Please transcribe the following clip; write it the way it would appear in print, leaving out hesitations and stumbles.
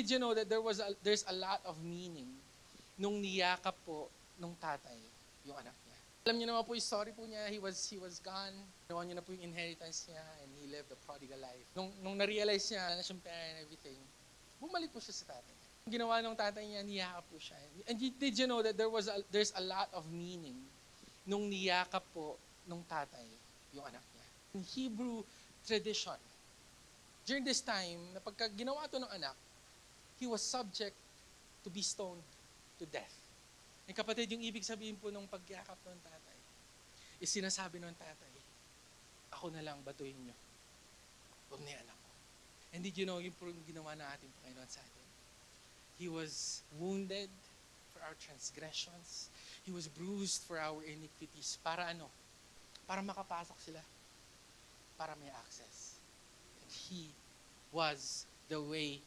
did you know that there's a lot of meaning nung niyakap po nung tatay yung anak niya? Alam niyo naman po yung story po niya, he was gone. Nawan niyo na po yung inheritance niya and he lived a prodigal life. Nung na-realize niya na siyang pera and everything, bumalik po siya sa tatay niya. Ang ginawa ng tatay niya, niyakap po siya. And did you know that there's a lot of meaning nung niyakap po nung tatay yung anak niya? In Hebrew tradition, during this time, na pagka ginawa to ng anak, he was subject to be stoned to death. And kapatid, yung ibig sabihin po ng pagyakap ng tatay, is sinasabi ng tatay, ako na lang batuhin niyo. Huwag na yung anak ko. And did you know, yung po yung ginawa ng ating Panginoon sa atin? He was wounded for our transgressions. He was bruised for our iniquities. Para ano? Para makapasok sila. Para may access. And He was the way